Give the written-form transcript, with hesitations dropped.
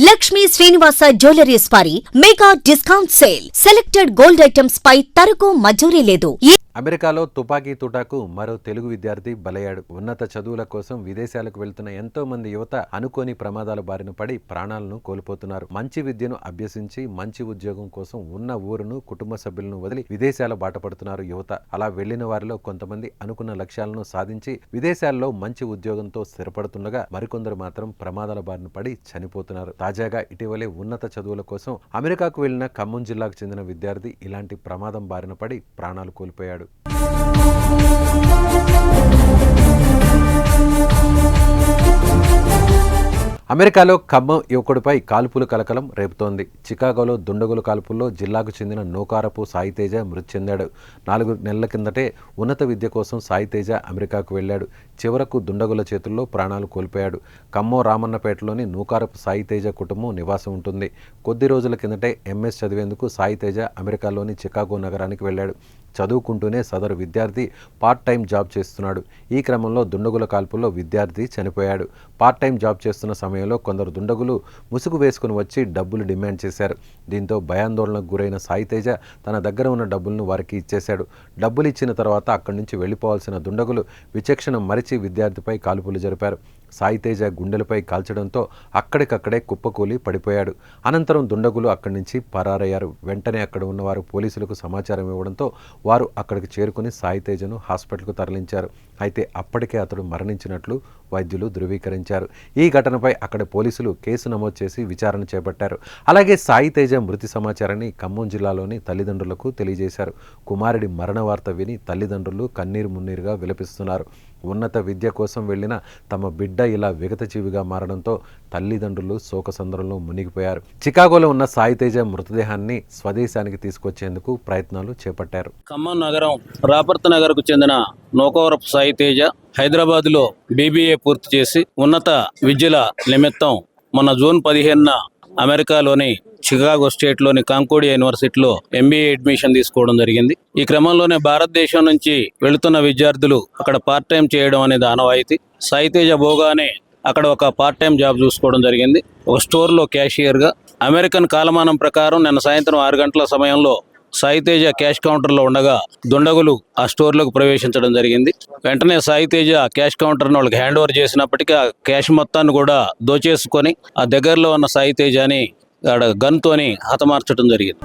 Lakshmi Srinivasa jewellers వారి mega discount sale. Selected gold items పై తరుగు మజూరీ లేదు. అమెరికాలో తుపాకీ తుటాకు మరో తెలుగు విద్యార్థి బలయ్యాడు. ఉన్నత చదువుల కోసం విదేశాలకు వెళ్తున్న ఎంతో మంది యువత అనుకోని ప్రమాదాల బారిన పడి ప్రాణాలను కోల్పోతున్నారు. మంచి విద్యను అభ్యసించి మంచి ఉద్యోగం కోసం ఉన్న ఊరును కుటుంబ సభ్యులను వదిలి విదేశాల బాట పడుతున్నారు యువత. అలా వెళ్లిన వారిలో కొంతమంది అనుకున్న లక్ష్యాలను సాధించి విదేశాల్లో మంచి ఉద్యోగంతో స్థిరపడుతుండగా మరికొందరు మాత్రం ప్రమాదాల బారిన పడి చనిపోతున్నారు. తాజాగా ఇటీవలే ఉన్నత చదువుల కోసం అమెరికాకు వెళ్లిన ఖమ్మం జిల్లాకు చెందిన విద్యార్థి ఇలాంటి ప్రమాదం బారిన పడి ప్రాణాలు కోల్పోయాడు. అమెరికాలో ఖమ్మం యువకుడిపై కాల్పులు కలకలం రేపుతోంది. చికాగోలో దుండగుల కాల్పుల్లో జిల్లాకు చెందిన నూకారపు సాయితేజ మృతి చెందాడు. 4 నెలల కిందటే ఉన్నత విద్య కోసం సాయితేజ అమెరికాకు వెళ్లాడు. చివరకు దుండగుల చేతుల్లో ప్రాణాలు కోల్పోయాడు. ఖమ్మం రామన్నపేటలోని నూకారపు సాయితేజ కుటుంబం నివాసం ఉంటుంది. కొద్ది రోజుల కిందటే ఎంఎస్ చదివేందుకు సాయితేజ అమెరికాలోని చికాగో నగరానికి వెళ్లాడు. చదువుకుంటూనే సదరు విద్యార్థి పార్ట్ టైం జాబ్ చేస్తున్నాడు. ఈ క్రమంలో దుండగుల కాల్పుల్లో విద్యార్థి చనిపోయాడు. పార్ట్ టైం జాబ్ చేస్తున్న సమయంలో కొందరు దుండగులు ముసుగు వేసుకుని వచ్చి డబ్బులు డిమాండ్ చేశారు. దీంతో భయాందోళనకు గురైన సాయితేజ తన దగ్గర ఉన్న డబ్బులను వారికి ఇచ్చేశాడు. డబ్బులు ఇచ్చిన తర్వాత అక్కడి నుంచి వెళ్లిపోవాల్సిన దుండగులు విచక్షణ మరిచి విద్యార్థిపై కాల్పులు జరిపారు. సాయితేజ గుండెలపై కాల్చడంతో అక్కడికక్కడే కుప్పకూలి పడిపోయాడు. అనంతరం దుండగులు అక్కడి నుంచి పరారయ్యారు. వెంటనే అక్కడ ఉన్నవారు పోలీసులకు సమాచారం ఇవ్వడంతో వారు అక్కడికి చేరుకుని సాయితేజను హాస్పిటల్కు తరలించారు. అయితే అప్పటికే అతడు మరణించినట్లు వైద్యులు ధృవీకరించారు. ఈ ఘటనపై అక్కడ పోలీసులు కేసు నమోదు చేసి విచారణ చేపట్టారు. అలాగే సాయితేజ మృతి సమాచారాన్ని ఖమ్మం జిల్లాలోని తల్లిదండ్రులకు తెలియజేశారు. కుమారుడి మరణ వార్త విని తల్లిదండ్రులు కన్నీరు మున్నీరుగా విలపిస్తున్నారు. ఉన్నత విద్య కోసం వెళ్లిన తమ బిడ్డ ఇలా విగతజీవిగా మారడంతో తల్లిదండ్రులు శోకసంద్రంలో మునిగిపోయారు. చికాగోలో ఉన్న సాయితేజ మృతదేహాన్ని స్వదేశానికి తీసుకొచ్చేందుకు ప్రయత్నాలు చేపట్టారు. ఖమ్మం నగరం రాపర్త నగర్కు చెందిన నూకవరపు సాయితేజ హైదరాబాద్లో BBA పూర్తి చేసి ఉన్నత విద్యల నిమిత్తం మొన్న జూన్ 15న అమెరికాలోని చికాగో స్టేట్లోని కాంకోడియా యూనివర్సిటీలో MBA అడ్మిషన్ తీసుకోవడం జరిగింది. ఈ క్రమంలోనే భారతదేశం నుంచి వెళుతున్న విద్యార్థులు అక్కడ పార్ట్ టైం చేయడం అనేది ఆనవాయితీ. సాయితేజ పోగానే అక్కడ ఒక పార్ట్ టైం జాబ్ చూసుకోవడం జరిగింది. ఒక స్టోర్లో క్యాషియర్గా. అమెరికన్ కాలమానం ప్రకారం నిన్న సాయంత్రం 6 గంటల సమయంలో సాయితేజ క్యాష్ కౌంటర్లో ఉండగా దుండగులు ఆ స్టోర్లోకి ప్రవేశించడం జరిగింది. వెంటనే సాయితేజ క్యాష్ కౌంటర్ను వాళ్ళకి హ్యాండ్ ఓవర్ చేసినప్పటికీ ఆ క్యాష్ మొత్తాన్ని కూడా దోచేసుకొని ఆ దగ్గరలో ఉన్న సాయితేజని గన్తోని హతమార్చడం జరిగింది.